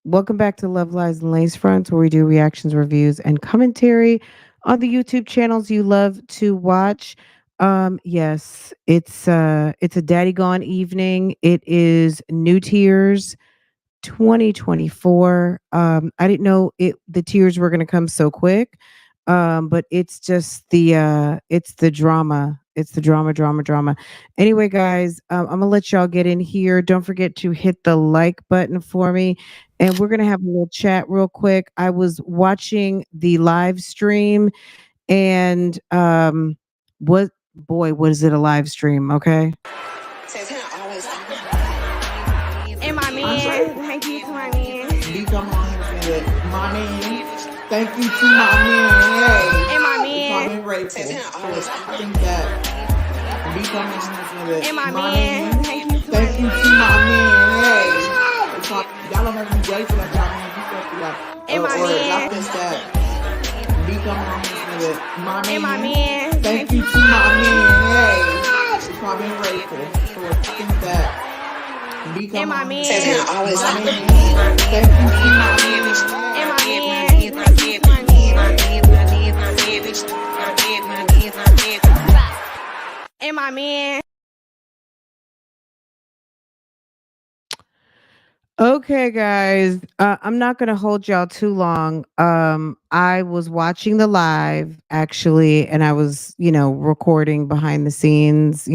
Welcome back to Love Lies and Lace Fronts, where we do reactions, reviews, and commentary on the YouTube channels you love to watch. Yes, it's a daddy gone evening. It is New Tears 2024. I didn't know the tears were gonna come so quick. But it's just it's the drama. It's the drama, drama, drama. Anyway, guys, I'm gonna let y'all get in here. Don't forget to hit the like button for me. And we're gonna have a little chat real quick. I was watching the live stream and what boy, was it a live stream, okay? And my man, thank you to my man. B come on here with my man. Thank you to my man. Hey. And my man. I'm grateful. I think that B come on here with And my man. Thank you to my man. Hey. Y'all don't have to be grateful that y'all man. You supposed to be like, and my man. I think that B come on here with my man. And my man. Thank you to my man. Hey. I'm grateful. So I think that. And my man. Thank you to my man. And my man. And my man. Okay, guys, I'm not going to hold y'all too long. I was watching the live actually, and I was, recording behind the scenes.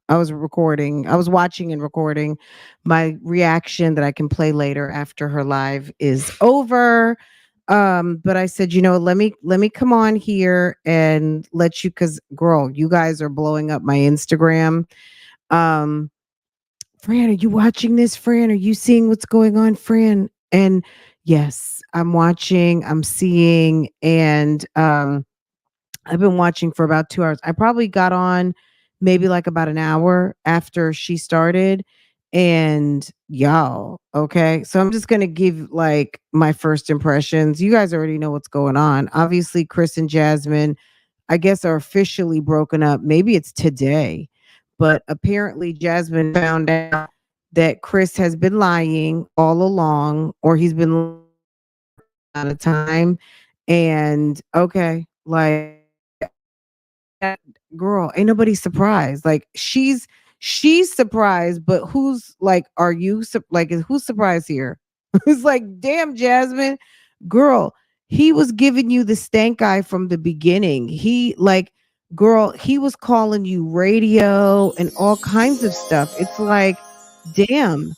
I was recording. I was watching and recording my reaction that I can play later after her live is over. But I said, let me come on here and let you, because girl, you guys are blowing up my Instagram. Um, Fran, are you watching this, Fran? Are you seeing what's going on, Fran? And yes, I'm watching, I'm seeing, and I've been watching for about 2 hours. I probably got on maybe like about an hour after she started. And y'all, okay. So I'm just gonna give like my first impressions. You guys already know what's going on. Obviously, Chris and Jasmine, I guess, are officially broken up. Maybe it's today, but apparently Jasmine found out that Chris has been lying all along, or he's been lying out of time. And okay, like that girl, ain't nobody surprised. Like she's surprised, but who's like, are you like who's surprised here? It's like, damn, Jasmine, girl, he was giving you the stank eye from the beginning. He like, girl, he was calling you radio and all kinds of stuff. It's like, damn,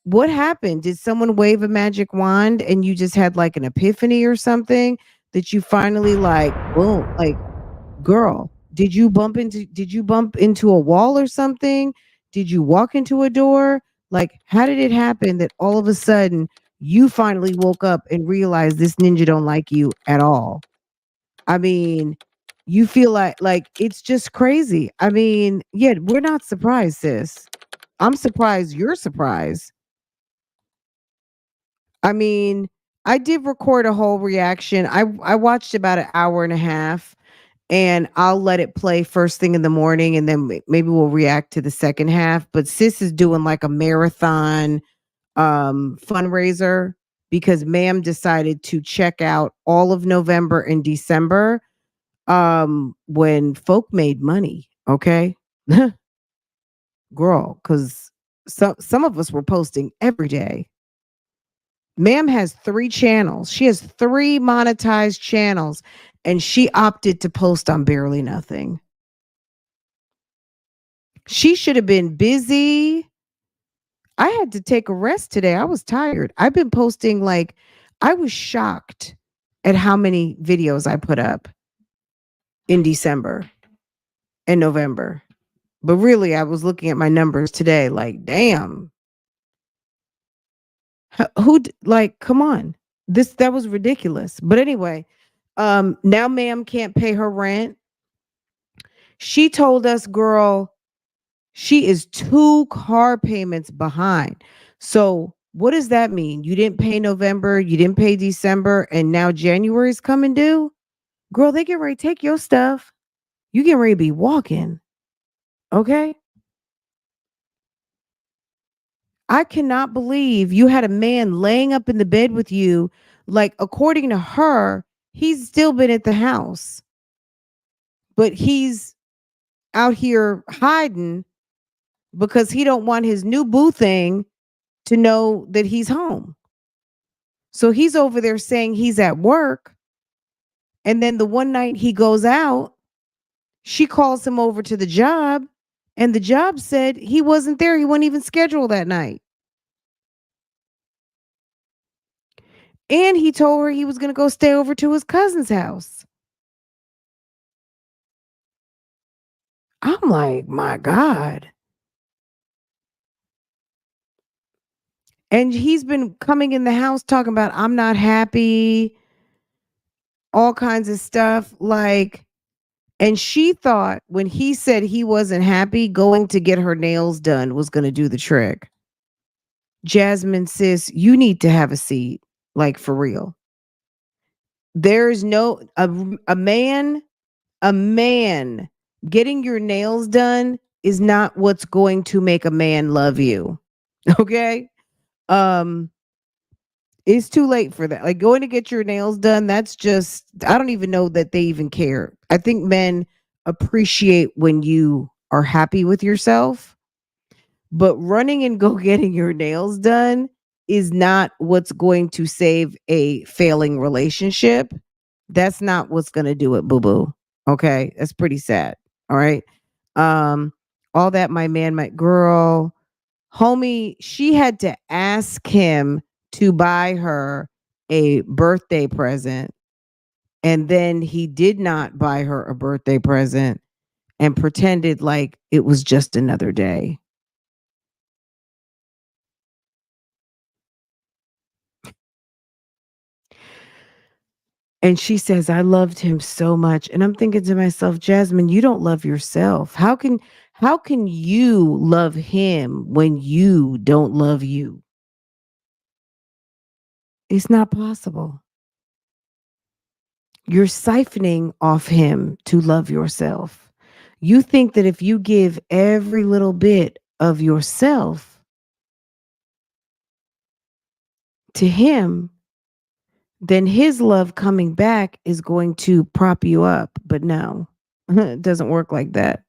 what happened? Did someone wave a magic wand and you just had like an epiphany or something that you finally like, boom, like, girl, did you bump into a wall or something? Did you walk into a door? Like, how did it happen that all of a sudden you finally woke up and realized this ninja don't like you at all? I mean, you feel like it's just crazy. I mean, yeah, we're not surprised, sis. I'm surprised you're surprised. I mean, I did record a whole reaction. I watched about an hour and a half, and I'll let it play first thing in the morning, and then maybe we'll react to the second half. But sis is doing like a marathon fundraiser because ma'am decided to check out all of November and December when folk made money, okay? Girl, cuz some of us were posting every day. Ma'am has 3 channels. She has 3 monetized channels, and she opted to post on barely nothing. She should have been busy. I had to take a rest today. I was tired. I've been posting like, I was shocked at how many videos I put up in December and November. But really, I was looking at my numbers today like, damn. Like, come on. That was ridiculous. But anyway, now ma'am can't pay her rent. She told us, girl, she is 2 car payments behind. So what does that mean? You didn't pay November, you didn't pay December, and now January's coming due? Girl, they get ready to take your stuff. You get ready to be walking. Okay? I cannot believe you had a man laying up in the bed with you. Like, according to her, he's still been at the house, but he's out here hiding because he don't want his new boo thing to know that he's home. So he's over there saying he's at work. And then the one night he goes out, she calls him over to the job, and the job said he wasn't there. He wasn't even scheduled that night. And he told her he was going to go stay over to his cousin's house. I'm like, my God. And he's been coming in the house talking about, I'm not happy, all kinds of stuff. Like, and she thought when he said he wasn't happy, going to get her nails done was going to do the trick. Jasmine, sis, you need to have a seat, like for real. There's no a man getting your nails done is not what's going to make a man love you. Okay? Um it's too late for that. Like going to get your nails done, that's just I don't even know that they even care. I think men appreciate when you are happy with yourself, but running and go getting your nails done is not what's going to save a failing relationship. That's not what's going to do it, boo boo. Okay? That's pretty sad. All right? Um all that my man, my girl, homie, she had to ask him to buy her a birthday present. And then he did not buy her a birthday present and pretended like it was just another day. And she says, I loved him so much. And I'm thinking to myself, Jasmine, you don't love yourself. How can you love him when you don't love you? It's not possible. You're siphoning off him to love yourself. You think that if you give every little bit of yourself to him, then his love coming back is going to prop you up. But no, it doesn't work like that.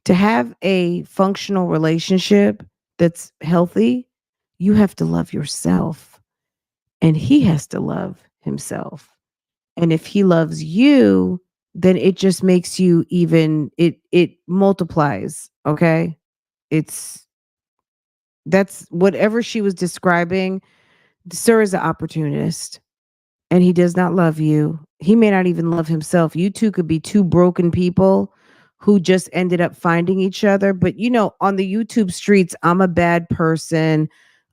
To have a functional relationship that's healthy, you have to love yourself and he has to love himself. And if he loves you, then it just makes you even it multiplies, okay? It's that's whatever she was describing. Sir is an opportunist and he does not love you. He may not even love himself. You two could be two broken people who just ended up finding each other. But on the YouTube streets, I'm a bad person.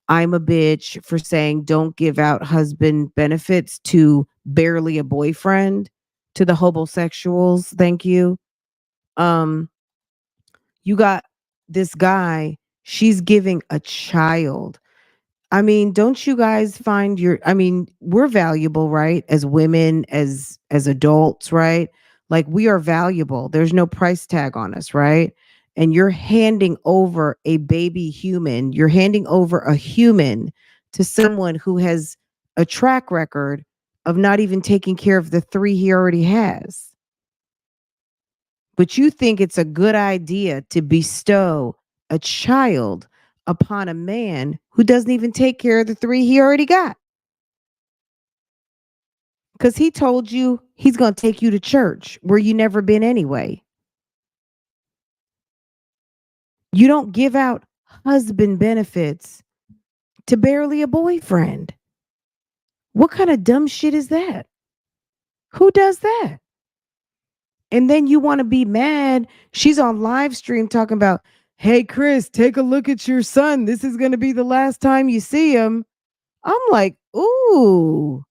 I'm a bitch for saying don't give out husband benefits to barely a boyfriend, to the homosexuals. Thank you. Um, you got this guy, she's giving a child. I mean, don't you guys find we're valuable, right? As women, as adults, right? Like we are valuable. There's no price tag on us, right? And you're handing over a baby human, you're handing over a human to someone who has a track record of not even taking care of the three he already has. But you think it's a good idea to bestow a child upon a man who doesn't even take care of the three he already got. Because he told you he's going to take you to church where you never been anyway. You don't give out husband benefits to barely a boyfriend. What kind of dumb shit is that? Who does that? And then you want to be mad. She's on live stream talking about, hey, Chris, take a look at your son. This is going to be the last time you see him. I'm like, ooh,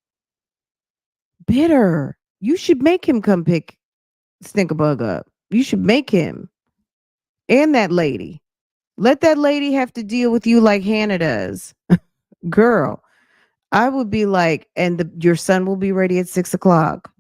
bitter. You should make him come pick Stinkerbug up. You should make him. And that lady. Let that lady have to deal with you like Hannah does. Girl, I would be like, and your son will be ready at 6 o'clock.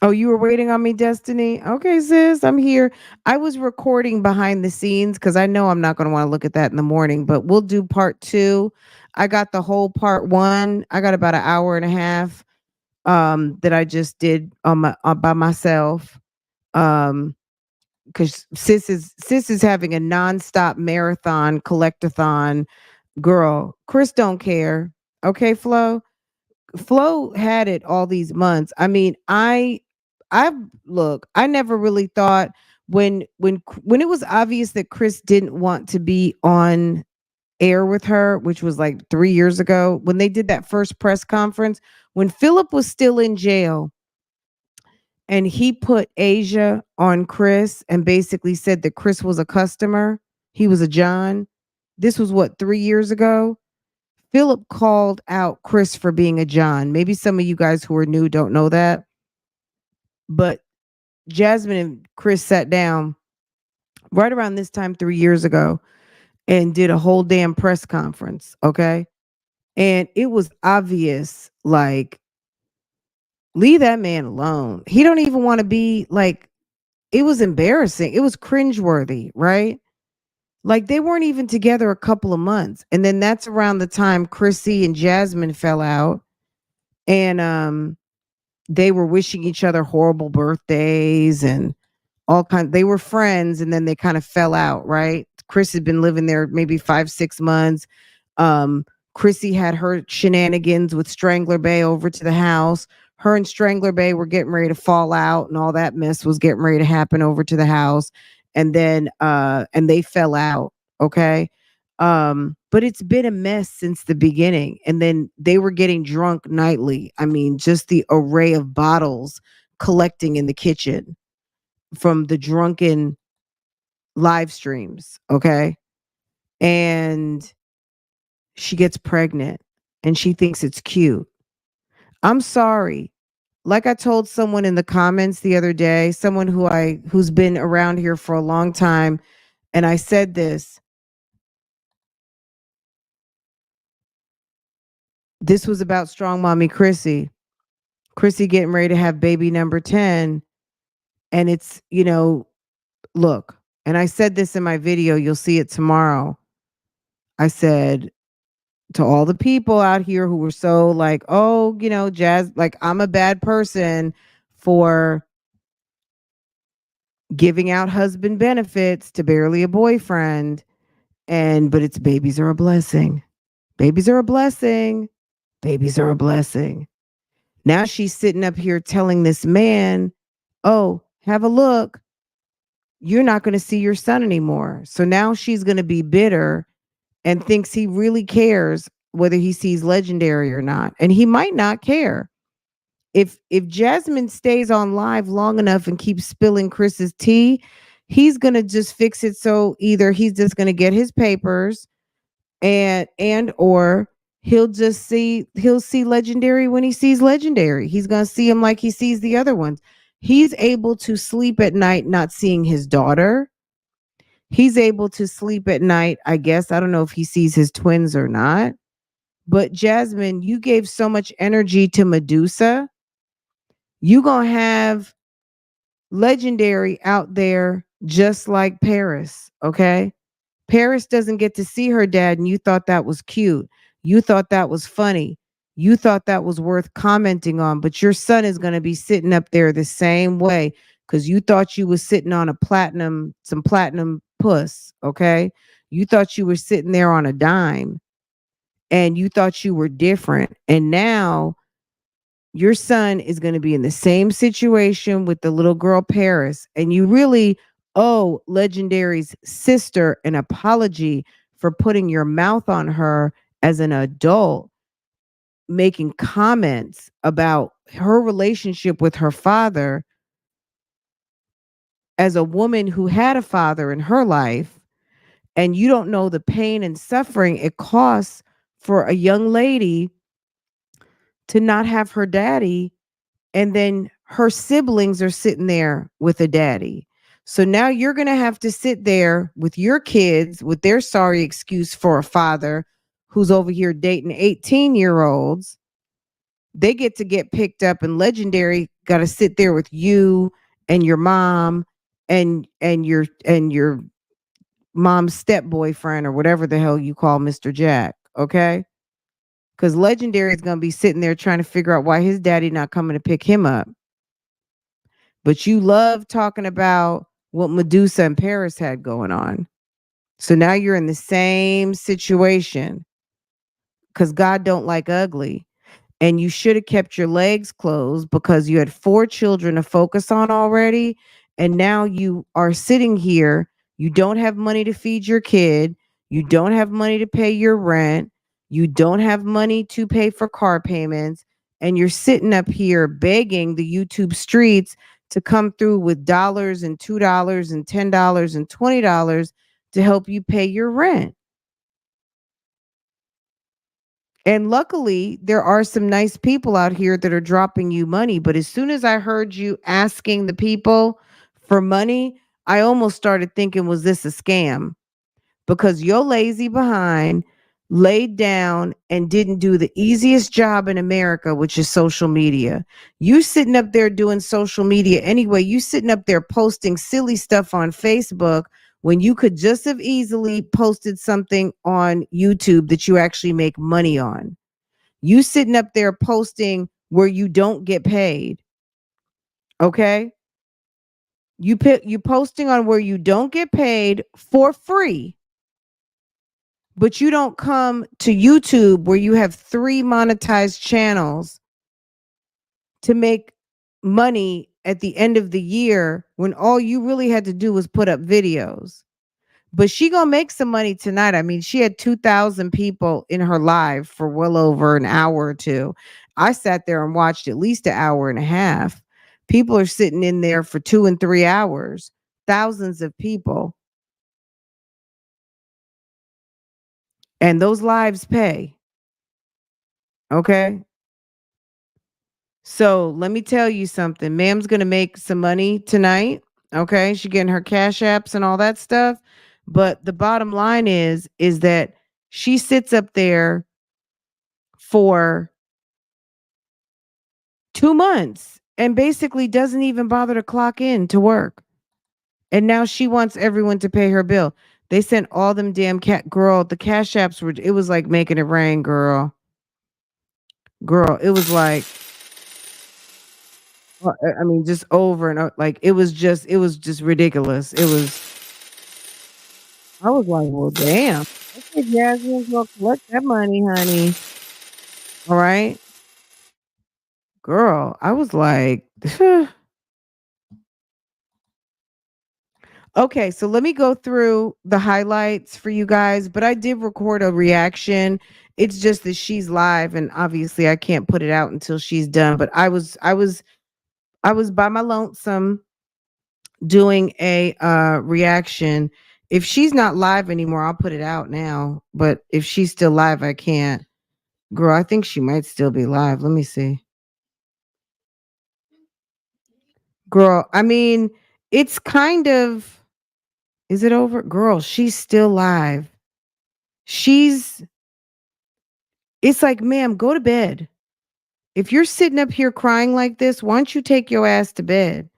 Oh, you were waiting on me, Destiny? Okay, sis, I'm here. I was recording behind the scenes because I know I'm not going to want to look at that in the morning, but we'll do part two. I got the whole part one. I got about an hour and a half that I just did on my by myself. Um, because sis is having a nonstop marathon collectathon. Girl, Chris don't care. Okay, Flo had it all these months. I mean, I look, I never really thought when it was obvious that Chris didn't want to be on air with her, which was like 3 years ago, when they did that first press conference, when Philip was still in jail and he put Asia on Chris and basically said that Chris was a customer, he was a John. This was what, 3 years ago? Philip called out Chris for being a John. Maybe some of you guys who are new don't know that, but Jasmine and Chris sat down right around this time 3 years ago and did a whole damn press conference, okay? And it was obvious, like, leave that man alone. He don't even want to be like, it was embarrassing. It was cringeworthy, right? Like they weren't even together a couple of months. And then that's around the time Chrissy and Jasmine fell out. And they were wishing each other horrible birthdays and all kind. They were friends and then they kind of fell out, right? Chris had been living there maybe 5 6 months. um Chrissy had her shenanigans with Strangler Bay over to the house. Her and Strangler Bay were getting ready to fall out and all that mess was getting ready to happen over to the house. And then and they fell out, okay? But it's been a mess since the beginning. And then they were getting drunk nightly. I mean, just the array of bottles collecting in the kitchen from the drunken live streams, okay? And she gets pregnant and she thinks it's cute. I'm sorry. Like I told someone in the comments the other day, someone who's been around here for a long time, and I said this was about strong mommy Chrissy. Chrissy getting ready to have baby number 10 and it's, look, and I said this in my video, you'll see it tomorrow. I said to all the people out here who were so like, oh, Jazz, like I'm a bad person for giving out husband benefits to barely a boyfriend. But it's babies are a blessing. Babies are a blessing. Babies are a blessing. Now she's sitting up here telling this man, oh, have a look. You're not going to see your son anymore. So now she's going to be bitter and thinks he really cares whether he sees Legendary or not. And he might not care. If Jasmine stays on live long enough and keeps spilling Chris's tea, he's gonna just fix it so either he's just gonna get his papers and or he'll see Legendary when he sees Legendary. He's gonna see him like he sees the other ones. He's able to sleep at night not seeing his daughter. He's able to sleep at night, I guess. I don't know if he sees his twins or not. But Jasmine, you gave so much energy to Medusa. You gonna have Legendary out there just like Paris, okay? Paris doesn't get to see her dad, and you thought that was cute. You thought that was funny. You thought that was worth commenting on, but your son is going to be sitting up there the same way because you thought you was sitting on some platinum puss, okay? You thought you were sitting there on a dime and you thought you were different. And now your son is going to be in the same situation with the little girl Paris, and you really owe Legendary's sister an apology for putting your mouth on her as an adult, making comments about her relationship with her father as a woman who had a father in her life, and you don't know the pain and suffering it costs for a young lady to not have her daddy. And then her siblings are sitting there with a daddy. So now you're going to have to sit there with your kids with their sorry excuse for a father who's over here dating 18-year-olds They get picked up, and Legendary got to sit there with you and your mom and your mom's step boyfriend or whatever the hell you call Mr. Jack, okay? Because Legendary is going to be sitting there trying to figure out why his daddy not coming to pick him up. But you love talking about what Medusa and Paris had going on. So now you're in the same situation because God don't like ugly. And you should have kept your legs closed because you had 4 children to focus on already. And now you are sitting here. You don't have money to feed your kid. You don't have money to pay your rent. You don't have money to pay for car payments. And you're sitting up here begging the YouTube streets to come through with dollars and $2 and $10 and $20 to help you pay your rent. And luckily, there are some nice people out here that are dropping you money. But as soon as I heard you asking the people for money, I almost started thinking, was this a scam? Because your lazy behind laid down and didn't do the easiest job in America, which is social media. You sitting up there doing social media anyway. You sitting up there posting silly stuff on Facebook when you could just have easily posted something on YouTube that you actually make money on. You sitting up there posting where you don't get paid. Okay? You posting on where you don't get paid for free. But you don't come to YouTube where you have 3 monetized channels to make money at the end of the year when all you really had to do was put up videos. But she gonna make some money tonight. I mean, she had 2,000 people in her live for well over an hour or two. I sat there and watched at least an hour and a half. People are sitting in there for 2 and 3 hours. Thousands of people. And those lives pay. Okay? So let me tell you something. Ma'am's gonna make some money tonight. Okay, she getting her cash apps and all that stuff. But the bottom line is that she sits up there for 2 months and basically doesn't even bother to clock in to work. And now she wants everyone to pay her bill. They sent all them damn cat girl. The cash apps were. It was like making it rain, girl. Girl, it was like I mean, just over and over. Like it was just ridiculous. It was. I was like, well, damn. Okay, Jasmine's gonna collect that money, honey. All right, girl. I was like, okay. So let me go through the highlights for you guys. But I did record a reaction. It's just that she's live, and obviously I can't put it out until she's done. But I was by my lonesome doing a reaction. If she's not live anymore, I'll put it out now. But if she's still live, I can't. Girl, I think she might still be live. Let me see. Girl, I mean, it's kind of is it over? Girl, she's still live. She's it's like, ma'am, go to bed. If you're sitting up here crying like this, why don't you take your ass to bed?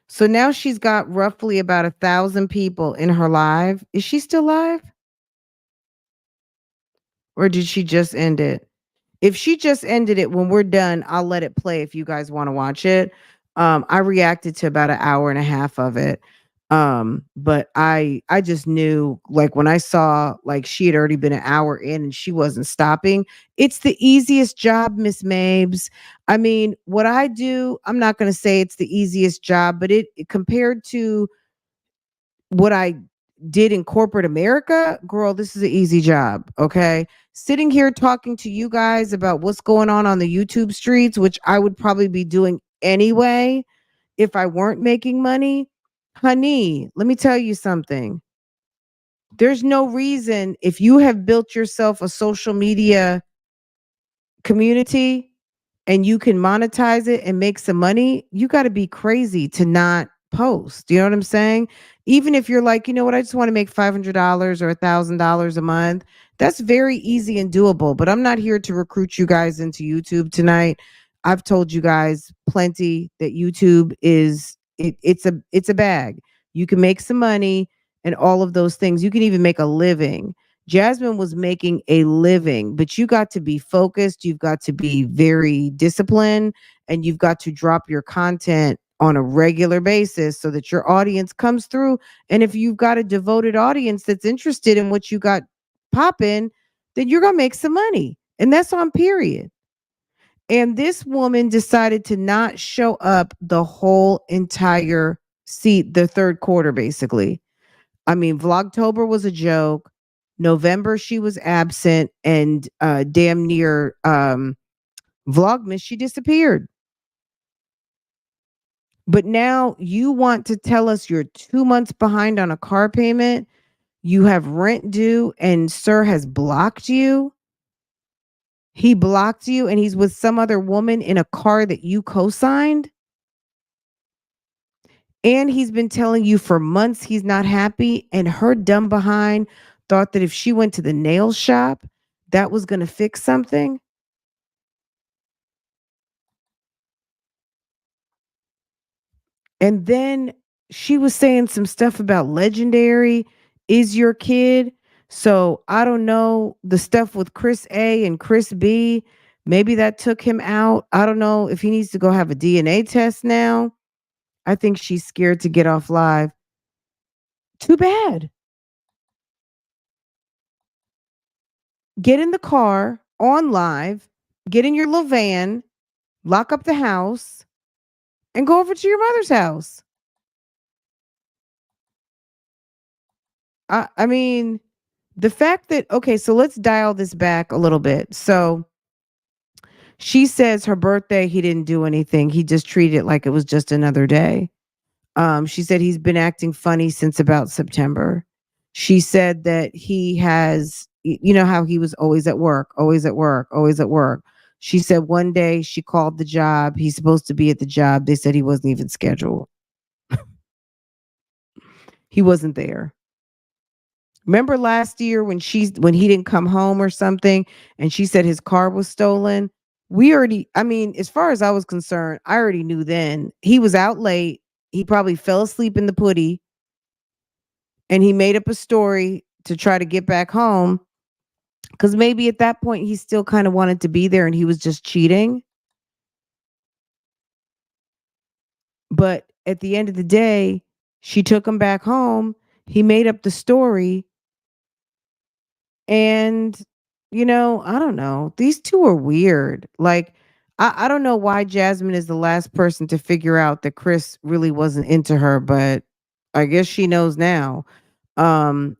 So now she's got roughly about 1,000 people in her live. Is she still live? Or did she just end it? If she just ended it, when we're done, I'll let it play if you guys want to watch it. I reacted to about an hour and a half of it. But I just knew, like, when I saw like she had already been an hour in and she wasn't stopping. It's the easiest job, Miss Mabes. I mean, what I do, I'm not going to say it's the easiest job, but it compared to what I did in corporate America, girl, this is an easy job. Okay. Sitting here talking to you guys about what's going on the YouTube streets, which I would probably be doing anyway if I weren't making money. Honey, let me tell you something. There's no reason, if you have built yourself a social media community and you can monetize it and make some money, you got to be crazy to not post. You know what I'm saying? Even if you're like, you know what, I just want to make $500 or $1,000 a month, that's very easy and doable. But I'm not here to recruit you guys into YouTube tonight. I've told you guys plenty that YouTube is it's a bag. You can make some money and all of those things. You can even make a living. Jasmine was making a living, but you got to be focused, you've got to be very disciplined, and you've got to drop your content on a regular basis so that your audience comes through. And if you've got a devoted audience that's interested in what you got popping, then you're going to make some money. And that's on period. And this woman decided to not show up the whole entire the third quarter, basically. I mean, Vlogtober was a joke. November, she was absent, and damn near Vlogmas, she disappeared. But now you want to tell us you're 2 months behind on a car payment. You have rent due, and sir has blocked you. He blocked you, and he's with some other woman in a car that you co-signed. And he's been telling you for months he's not happy. And her dumb behind thought that if she went to the nail shop, that was going to fix something. And then she was saying some stuff about Legendary is your kid. So I don't know the stuff with Chris A and Chris B. Maybe that took him out. I don't know if he needs to go have a DNA test now. I think she's scared to get off live. Too bad. Get in the car on live, get in your little van, lock up the house, and go over to your mother's house. I mean, the fact that, okay, so let's dial this back a little bit. So she says her birthday, he didn't do anything. He just treated it like it was just another day. She said he's been acting funny since about September. She said that he has, you know, how he was always at work, always at work, always at work. She said one day she called the job. He's supposed to be at the job. They said he wasn't even scheduled. He wasn't there. Remember last year when he didn't come home or something and she said his car was stolen? We already, I mean, as far as I was concerned, I already knew then. He was out late. He probably fell asleep in the putty and he made up a story to try to get back home because maybe at that point he still kind of wanted to be there and he was just cheating. But at the end of the day, she took him back home. He made up the story. And, I don't know. These two are weird. Like, I don't know why Jasmine is the last person to figure out that Chris really wasn't into her, but I guess she knows now.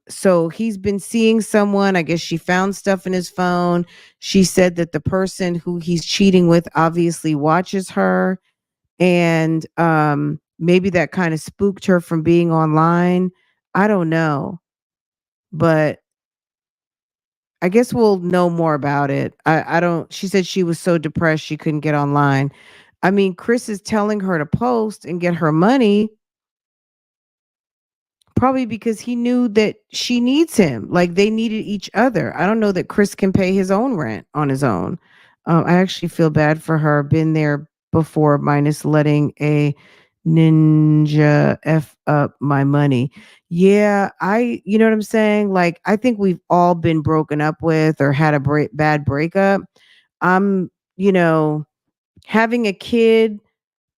So he's been seeing someone. I guess she found stuff in his phone. She said that the person who he's cheating with obviously watches her. And maybe that kind of spooked her from being online. I don't know. But I guess we'll know more about it. I don't she said she was so depressed she couldn't get online. I mean, Chris is telling her to post and get her money probably because he knew that she needs him. Like they needed each other. I don't know that Chris can pay his own rent on his own. I actually feel bad for her. Been there before, minus letting a ninja f up my money. Yeah, you know what I'm saying? Like I think we've all been broken up with or had a bad breakup. I'm, having a kid,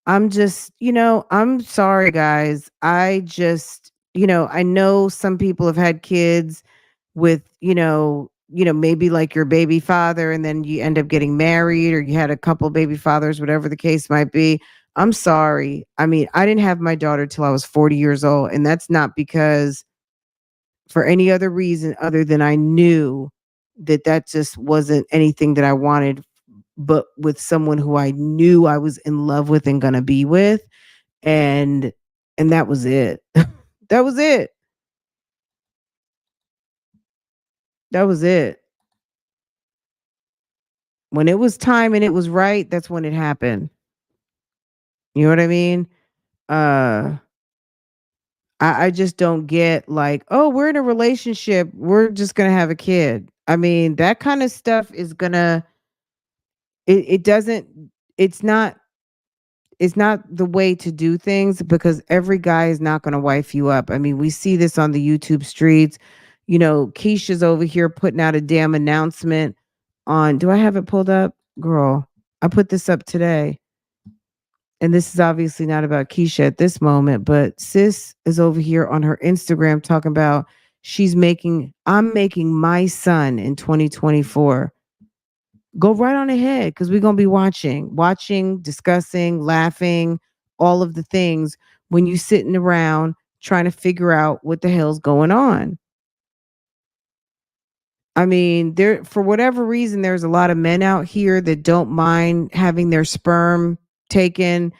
I'm just, I'm sorry, guys. I know some people have had kids with, maybe like your baby father, and then you end up getting married, or you had a couple baby fathers, whatever the case might be. I'm sorry. I mean, I didn't have my daughter till I was 40 years old, and that's not because for any other reason other than I knew that just wasn't anything that I wanted, but with someone who I knew I was in love with and gonna be with, and that was it. That was it. That was it. When it was time and it was right, that's when it happened. You know what I mean? Uh I just don't get like, oh, we're in a relationship, we're just gonna have a kid. I mean, that kind of stuff is gonna it doesn't it's not it's not the way to do things because every guy is not going to wife you up. I mean, we see this on the YouTube streets. You know, Keisha's over here putting out a damn announcement on, do I have it pulled up? Girl, I put this up today. And this is obviously not about Keisha at this moment, but sis is over here on her Instagram talking about I'm making my son in 2024. Go right on ahead because we're going to be watching, discussing, laughing, all of the things when you sitting around trying to figure out what the hell's going on. I mean, there for whatever reason, there's a lot of men out here that don't mind having their sperm taken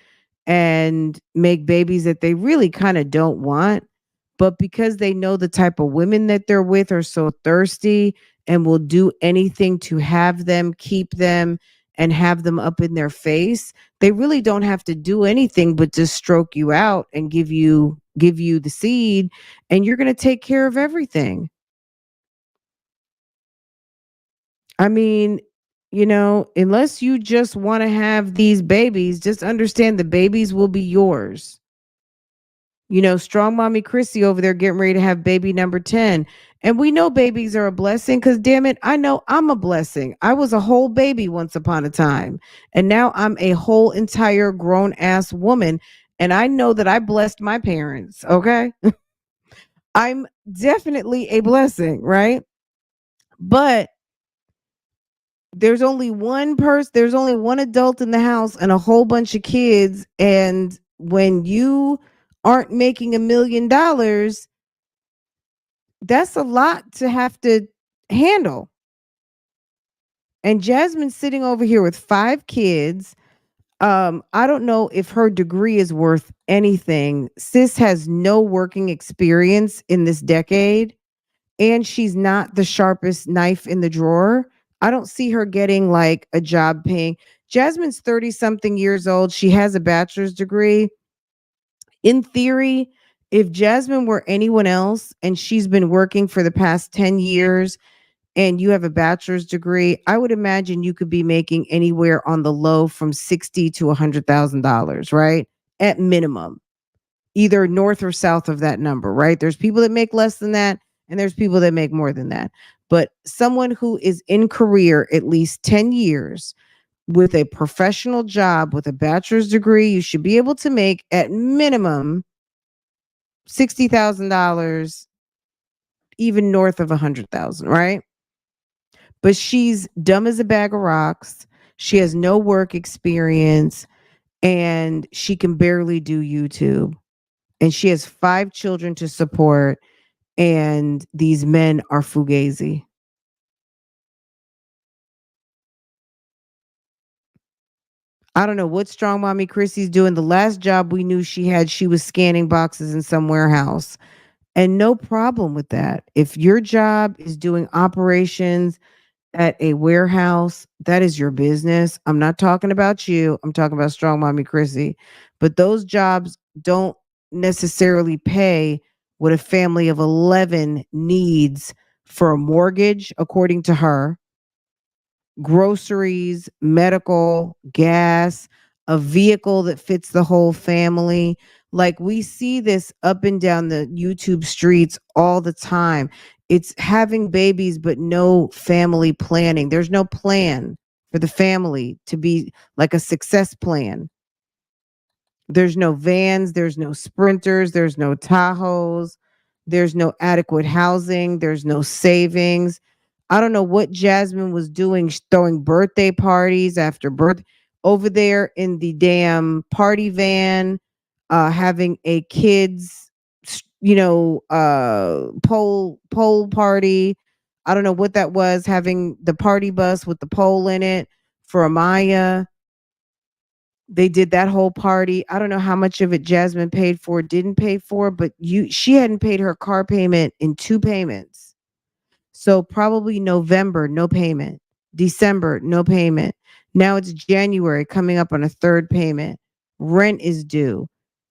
and make babies that they really kind of don't want. But because they know the type of women that they're with are so thirsty and will do anything to have them, keep them, and have them up in their face, they really don't have to do anything but just stroke you out and give you the seed, and you're going to take care of everything. I mean, unless you just want to have these babies, just understand the babies will be yours. Strong mommy Chrissy over there getting ready to have baby number 10. And we know babies are a blessing because, damn it, I know I'm a blessing. I was a whole baby once upon a time. And now I'm a whole entire grown ass woman. And I know that I blessed my parents. Okay. I'm definitely a blessing, right? But there's only one adult in the house and a whole bunch of kids. And when you aren't making $1 million, that's a lot to have to handle. And Jasmine's sitting over here with 5 kids. I don't know if her degree is worth anything. Sis has no working experience in this decade, and she's not the sharpest knife in the drawer. I don't see her getting like a job paying. Jasmine's 30 something years old. She has a bachelor's degree. In theory, if Jasmine were anyone else and she's been working for the past 10 years and you have a bachelor's degree, I would imagine you could be making anywhere on the low from 60 to $100,000, right? At minimum, either north or south of that number, right? There's people that make less than that, and there's people that make more than that. But someone who is in career at least 10 years with a professional job with a bachelor's degree, you should be able to make at minimum $60,000, even north of 100,000, right? But she's dumb as a bag of rocks. She has no work experience and she can barely do YouTube. And she has 5 children to support, and these men are fugazi. I don't know what strong mommy Chrissy's doing. The last job we knew she had, she was scanning boxes in some warehouse. And no problem with that. If your job is doing operations at a warehouse, that is your business. I'm not talking about you. I'm talking about strong mommy Chrissy. But those jobs don't necessarily pay what a family of 11 needs for a mortgage, according to her, groceries, medical, gas, a vehicle that fits the whole family. Like we see this up and down the YouTube streets all the time. It's having babies, but no family planning. There's no plan for the family to be like a success plan. There's no vans, there's no sprinters, there's no Tahoes, there's no adequate housing, there's no savings. I don't know what Jasmine was doing, throwing birthday parties after birth over there in the damn party van, having a kids, pole party. I don't know what that was, having the party bus with the pole in it for Amaya. They did that whole party. I don't know how much of it Jasmine paid for, didn't pay for, but she hadn't paid her car payment in 2 payments. So probably November, no payment. December, no payment. Now it's January, coming up on a third payment. Rent is due.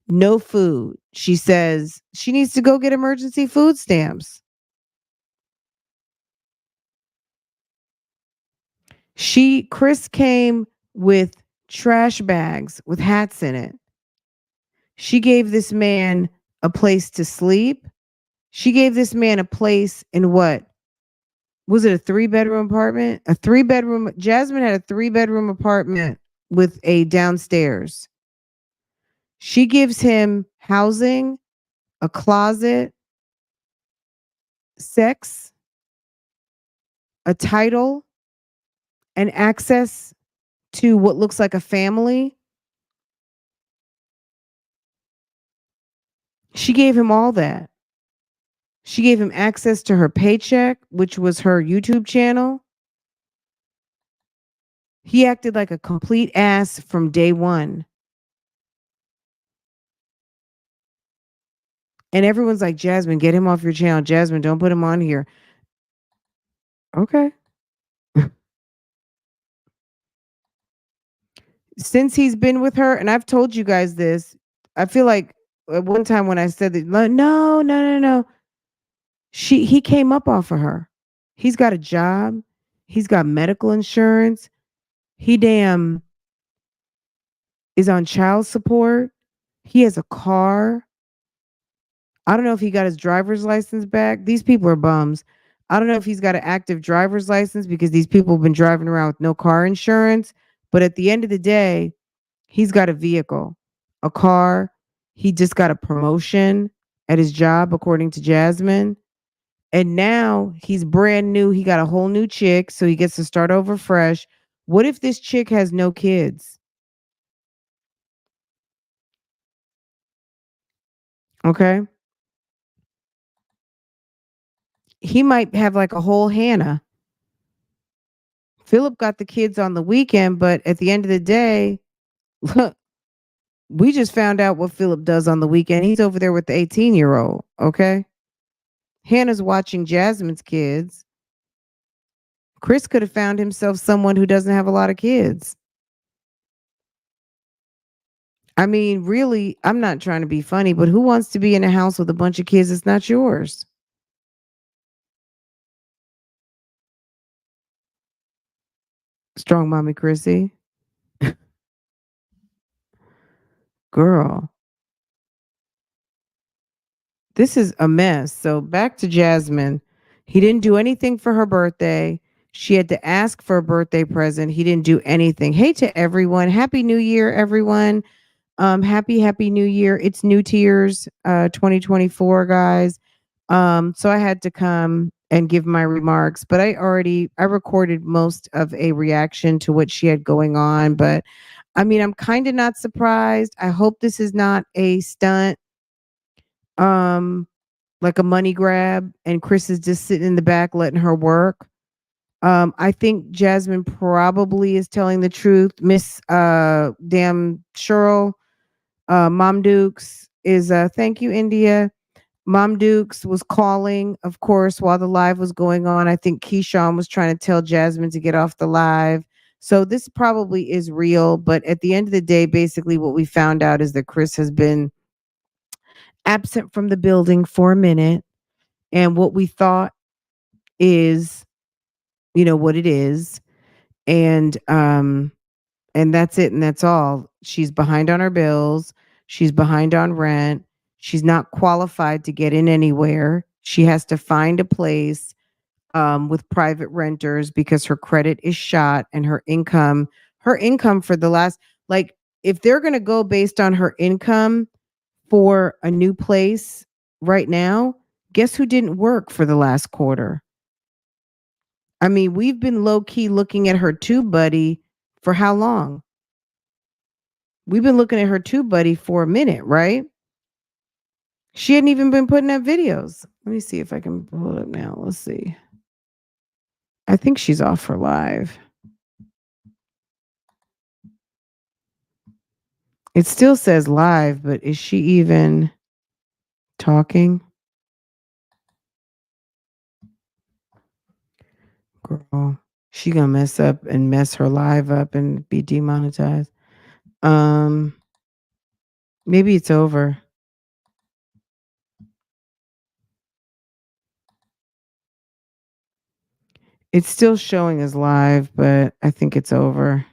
No food. She says she needs to go get emergency food stamps. Chris came with trash bags with hats in it. She gave this man a place to sleep. She gave this man a place in what? Was it a 3-bedroom apartment? A 3-bedroom. Jasmine had a 3-bedroom apartment with a downstairs. She gives him housing, a closet, sex, a title, and access to what looks like a family. She gave him all that. She gave him access to her paycheck, which was her YouTube channel. He acted like a complete ass from day one. And everyone's like, Jasmine, get him off your channel. Jasmine, don't put him on here. Okay. Since he's been with her, and I've told you guys this, I feel like at one time when I said that, no, no, no, no. He came up off of her. He's got a job. He's got medical insurance. He damn is on child support. He has a car. I don't know if he got his driver's license back. These people are bums. I don't know if he's got an active driver's license because these people have been driving around with no car insurance. But at the end of the day, he's got a vehicle, a car. He just got a promotion at his job, according to Jasmine. And now he's brand new. He got a whole new chick, so he gets to start over fresh. What if this chick has no kids? Okay. He might have like a whole Hannah. Philip got the kids on the weekend, but at the end of the day, look, we just found out what Philip does on the weekend. He's over there with the 18-year-old. Okay. Hannah's watching Jasmine's kids. Chris could have found himself someone who doesn't have a lot of kids. I mean, really, I'm not trying to be funny, but who wants to be in a house with a bunch of kids that's not yours? Strong mommy Chrissy. Girl, this is a mess. So back to Jasmine. He didn't do anything for her birthday. She had to ask for a birthday present. He didn't do anything. Hey to everyone. Happy New Year, everyone. Happy New Year. It's New Tears 2024, guys. So I had to come and give my remarks, but I recorded most of a reaction to what she had going on. But I mean, I'm kind of not surprised. I hope this is not a stunt, um, like a money grab, and Chris is just sitting in the back letting her work. I think Jasmine probably is telling the truth. Miss damn Cheryl, Mom Dukes is thank you, India. Mom Dukes was calling, of course, while the live was going on. I think Keyshawn was trying to tell Jasmine to get off the live. So this probably is real. But at the end of the day, basically what we found out is that Chris has been absent from the building for a minute. And what we thought is, what it is. And that's it and that's all. She's behind on her bills. She's behind on rent. She's not qualified to get in anywhere. She has to find a place with private renters because her credit is shot and her income for the last, like, if they're going to go based on her income for a new place right now, guess who didn't work for the last quarter? I mean, we've been low key looking at her tube buddy for how long? We've been looking at her tube buddy for a minute, right? She hadn't even been putting up videos. Let me see if I can pull it up now. Let's see. I think she's off her live. It still says live, but is she even talking? Girl, she gonna mess up and mess her live up and be demonetized. Um, Maybe it's over. It's still showing as live, but I think it's over.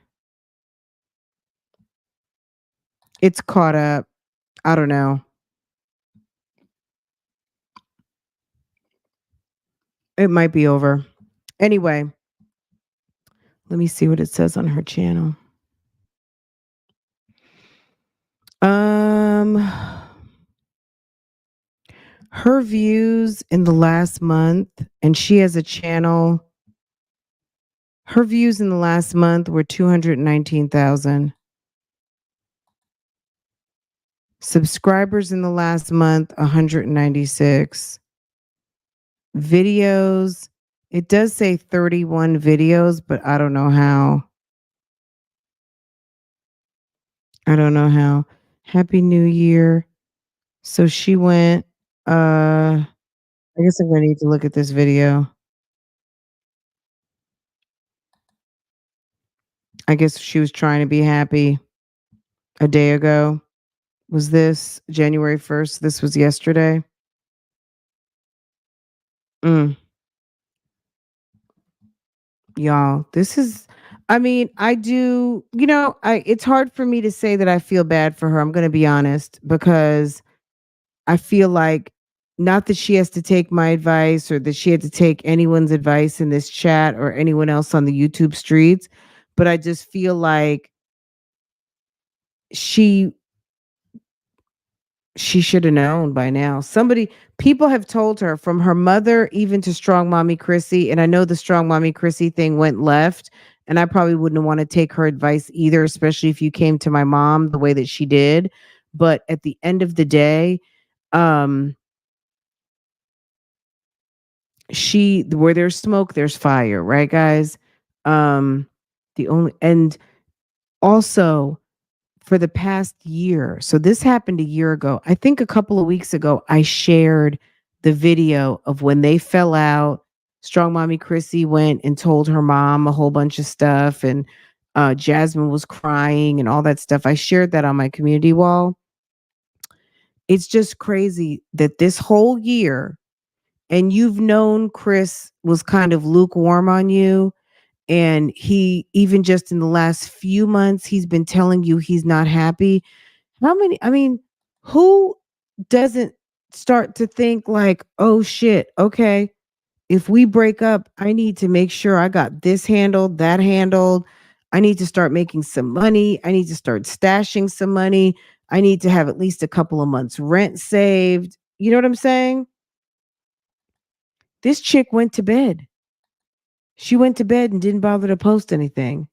It's caught up. I don't know. It might be over. Anyway, let me see what it says on her channel. Um her views in the last month, and she has a channel. Her views in the last month were 219,000. Subscribers in the last month 196. Videos, it does say 31 videos, but I don't know how. I don't know how. Happy New Year. So she went I guess I'm gonna need to look at this video. I guess she was trying to be happy a day ago. Was this January 1st? This was yesterday. Mm, y'all, this is I mean, I do, I it's hard for me to say that I feel bad for her. I'm going to be honest because I feel like not that she has to take my advice or that she had to take anyone's advice in this chat or anyone else on the YouTube streets, but I just feel like she she should have known by now. People have told her from her mother even to Strong Mommy Chrissy. And I know the Strong Mommy Chrissy thing went left. And I probably wouldn't want to take her advice either, especially if you came to my mom the way that she did. But at the end of the day, um, where there's smoke, there's fire, right, guys? Um, the only and also for the past year. So this happened a year ago. I think a couple of weeks ago, I shared the video of when they fell out. Strong Mommy Chrissy went and told her mom a whole bunch of stuff, and Jasmine was crying and all that stuff. I shared that on my community wall. It's just crazy that this whole year, and you've known Chris was kind of lukewarm on you. And he, even just in the last few months, he's been telling you he's not happy. I mean, who doesn't start to think like, oh shit, okay, if we break up, I need to make sure I got this handled, that handled. I need to start making some money. I need to start stashing some money. I need to have at least a couple of months' rent saved. You know what I'm saying? This chick went to bed. She went to bed and didn't bother to post anything.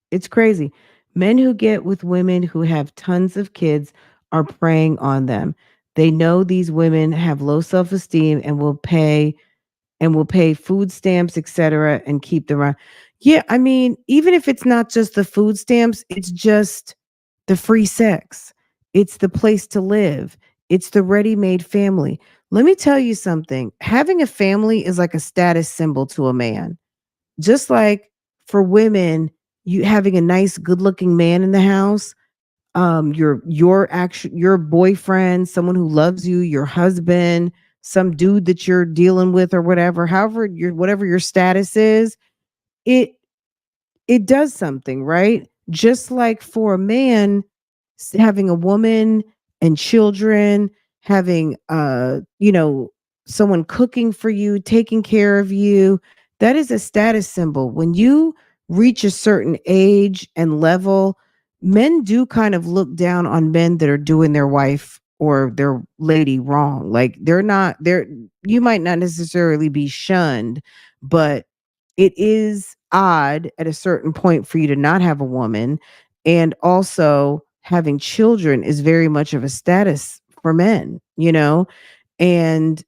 It's crazy. Men who get with women who have tons of kids are preying on them. They know these women have low self-esteem and will pay food stamps, etc., and keep them around. Yeah, I mean, even if it's not just the food stamps, it's just the free sex. It's the place to live. It's the ready-made family. Let me tell you something. Having a family is like a status symbol to a man. Just like for women, you having a nice, good-looking man in the house, your boyfriend, someone who loves you, your husband, some dude that you're dealing with or whatever, however your whatever your status is, it it does something, right? Just like for a man, having a woman and children, having someone cooking for you, taking care of you, that is a status symbol. When you reach a certain age and level, men do kind of look down on men that are doing their wife or their lady wrong. Like they're you might not necessarily be shunned, but it is odd at a certain point for you to not have a woman. And also having children is very much of a status for men, and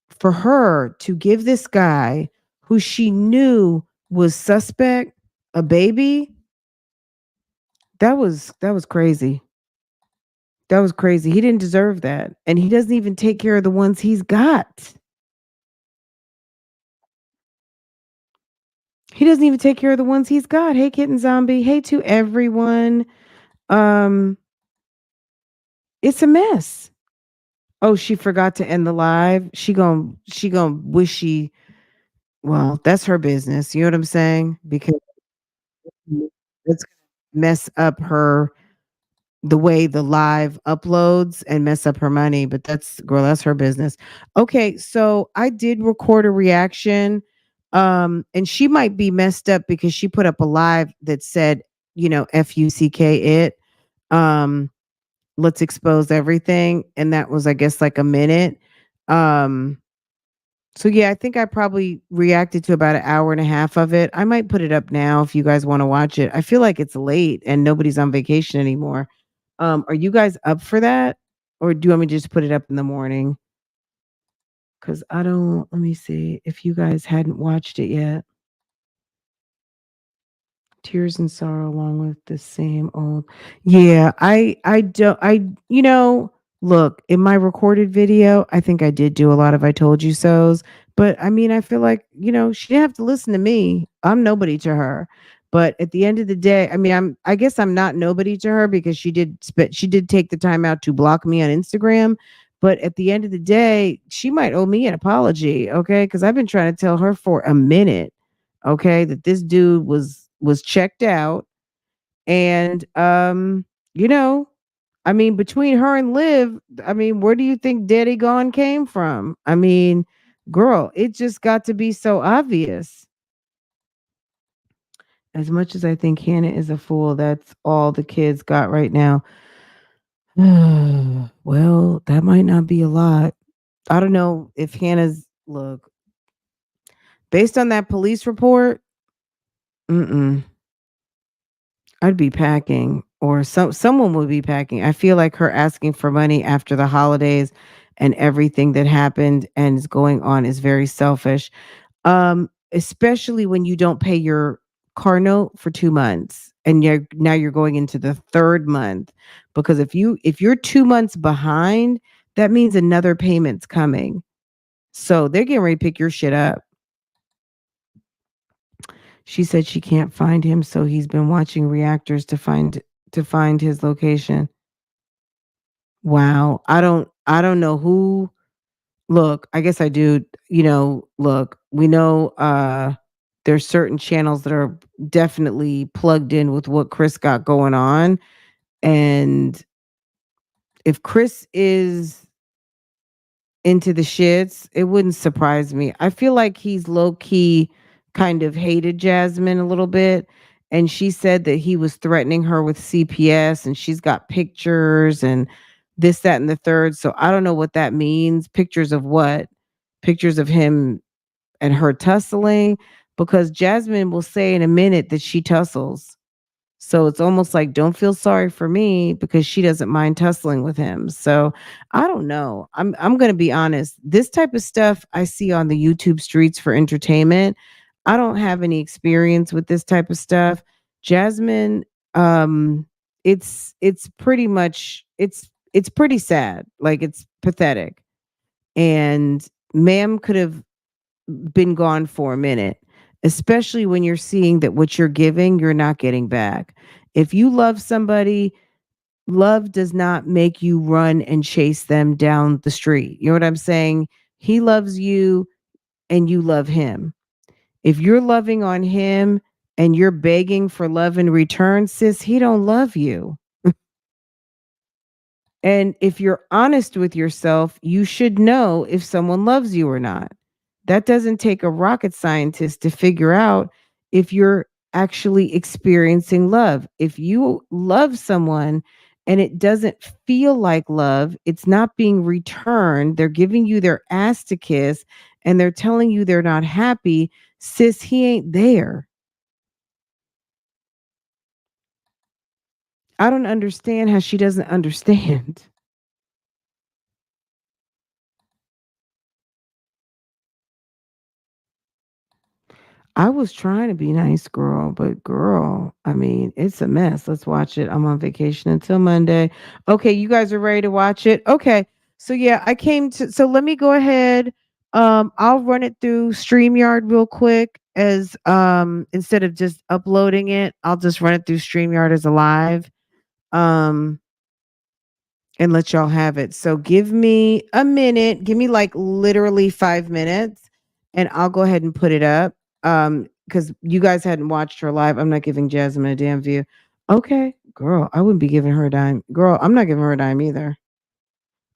for her to give this guy who she knew was suspect a baby, that was crazy. That was crazy. He didn't deserve that, and he doesn't even take care of the ones he's got. He doesn't even take care of the ones he's got. Hey, kitten zombie. Hey to everyone. Um, it's a mess. Oh, she forgot to end the live. She gon' wish she well, that's her business. You know what I'm saying? Because it's gonna mess up her the way the live uploads and mess up her money, but that's girl, that's her business. Okay, so I did record a reaction. And she might be messed up because she put up a live that said, FUCK it. Um, let's expose everything. And that was, I guess, like a minute. Um, so yeah, I think I probably reacted to about an hour and a half of it. I might put it up now if you guys want to watch it. I feel like it's late and nobody's on vacation anymore. Are you guys up for that? Or do you want me to just put it up in the morning? Because I don't, let me see if you guys hadn't watched it yet. Tears and sorrow along with the same old. Yeah, I don't look, in my recorded video, I think I did do a lot of I told you so's, but I mean, I feel like, she didn't have to listen to me. I'm nobody to her. But at the end of the day, I mean, I guess I'm not nobody to her because she did take the time out to block me on Instagram. But at the end of the day, she might owe me an apology, okay? Because I've been trying to tell her for a minute, okay, that this dude was checked out. And you know I mean, between her and Liv, I mean, where do you think Daddy Gone came from? I mean, girl, it just got to be so obvious. As much as I think Hannah is a fool, that's all the kids got right now. Well, that might not be a lot. I don't know if Hannah's look based on that police report. Mm-mm. I'd be packing, or someone would be packing. I feel like her asking for money after the holidays and everything that happened and is going on is very selfish. Especially when you don't pay your car note for 2 months and you're going into the 3rd month, because if you're 2 months behind, that means another payment's coming. So they're getting ready to pick your shit up. She said she can't find him, so he's been watching reactors to find his location. Wow. I don't know who. Look, I guess I do, look, we know there's certain channels that are definitely plugged in with what Chris got going on. And if Chris is into the shits, it wouldn't surprise me. I feel like he's low key kind of hated Jasmine a little bit. And she said that he was threatening her with CPS, and she's got pictures and this, that, and the third. So I don't know what that means. Pictures of what? Pictures of him and her tussling? Because Jasmine will say in a minute that she tussles. So it's almost like don't feel sorry for me because she doesn't mind tussling with him. So I don't know. I'm going to be honest. This type of stuff I see on the YouTube streets for entertainment. I don't have any experience with this type of stuff. Jasmine, it's pretty much it's pretty sad. Like it's pathetic. And ma'am could have been gone for a minute, especially when you're seeing that what you're giving, you're not getting back. If you love somebody, love does not make you run and chase them down the street. You know what I'm saying? He loves you and you love him. If you're loving on him and you're begging for love in return, sis, he don't love you. And if you're honest with yourself, you should know if someone loves you or not. That doesn't take a rocket scientist to figure out if you're actually experiencing love. If you love someone and it doesn't feel like love, it's not being returned, they're giving you their ass to kiss and they're telling you they're not happy, sis, he ain't there. I don't understand how she doesn't understand. I was trying to be nice, girl, but girl, I mean, it's a mess. Let's watch it. I'm on vacation until Monday. Okay, you guys are ready to watch it? Okay. So yeah, so let me go ahead. I'll run it through StreamYard real quick as instead of just uploading it, I'll just run it through StreamYard as a live. Um and let y'all have it. So give me a minute. Give me like literally 5 minutes and I'll go ahead and put it up. Because you guys hadn't watched her live. I'm not giving Jasmine a damn view. Okay, Girl, I wouldn't be giving her a dime. Girl, I'm not giving her a dime either.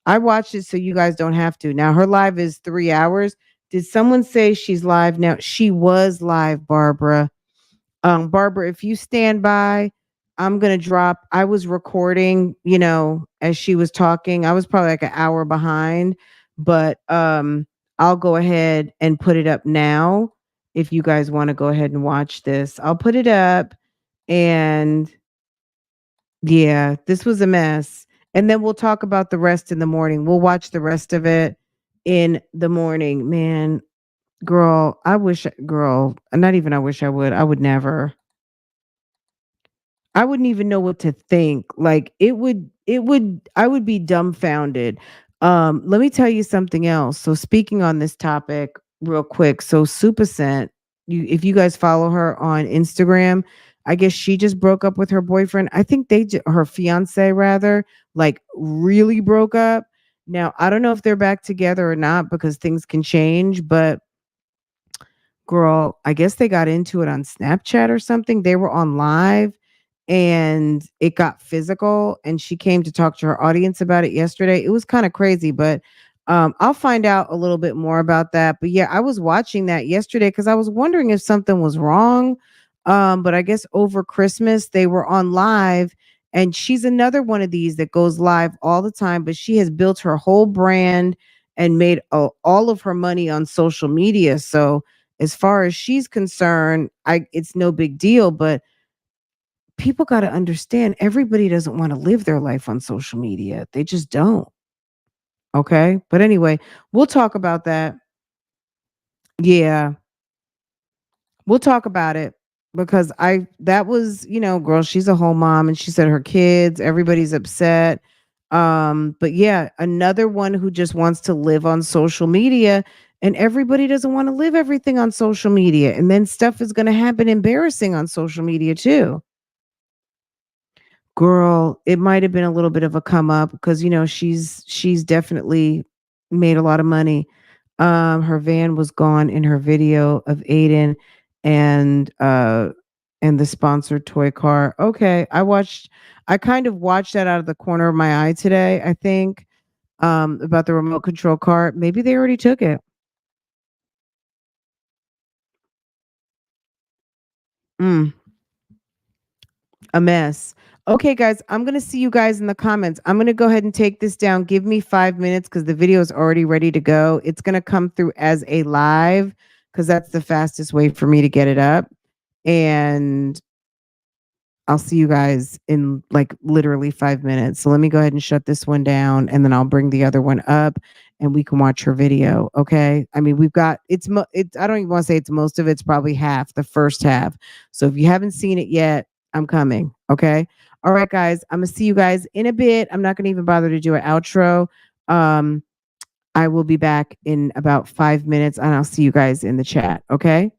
I watched it so you guys don't have to. Now her live is 3 hours. Did someone say she's live now? She was live, Barbara. Barbara, if you stand by, I'm gonna drop. I was recording, as she was talking. I was probably like an hour behind, but I'll go ahead and put it up now if you guys want to go ahead and watch this. I'll put it up and yeah, this was a mess. And then we'll talk about the rest in the morning. We'll watch the rest of it in the morning. Man, girl, girl, not even I wish I would. I would never. I wouldn't even know what to think. Like I would be dumbfounded. Let me tell you something else. So speaking on this topic real quick. So Supercent, if you guys follow her on Instagram, I guess she just broke up with her boyfriend. I think her fiance rather, like really broke up. Now, I don't know if they're back together or not because things can change, but girl, I guess they got into it on Snapchat or something. They were on live and it got physical and she came to talk to her audience about it yesterday. It was kind of crazy, but I'll find out a little bit more about that. But yeah, I was watching that yesterday because I was wondering if something was wrong. But I guess over Christmas they were on live and she's another one of these that goes live all the time, but she has built her whole brand and made all of her money on social media. So as far as she's concerned, it's no big deal, but people got to understand everybody doesn't want to live their life on social media. They just don't. Okay? But anyway, we'll talk about that. Yeah, we'll talk about it because that was, girl, she's a whole mom and she said her kids, everybody's upset. But yeah, another one who just wants to live on social media and everybody doesn't want to live everything on social media. And then stuff is going to happen embarrassing on social media too. Girl, it might have been a little bit of a come up because she's definitely made a lot of money. Her van was gone in her video of Aiden and the sponsored toy car. Okay, I kind of watched that out of the corner of my eye today, I think. About the remote control car. Maybe they already took it. Mm, a mess. Okay, guys, I'm going to see you guys in the comments. I'm going to go ahead and take this down. Give me 5 minutes because the video is already ready to go. It's going to come through as a live because that's the fastest way for me to get it up. And I'll see you guys in like literally 5 minutes. So let me go ahead and shut this one down and then I'll bring the other one up and we can watch her video. Okay. I mean, we've got I don't even want to say it's most of it's probably half, the first half. So if you haven't seen it yet, I'm coming. Okay. All right, guys. I'm gonna see you guys in a bit. I'm not gonna even bother to do an outro. Um, I will be back in about 5 minutes and I'll see you guys in the chat. Okay.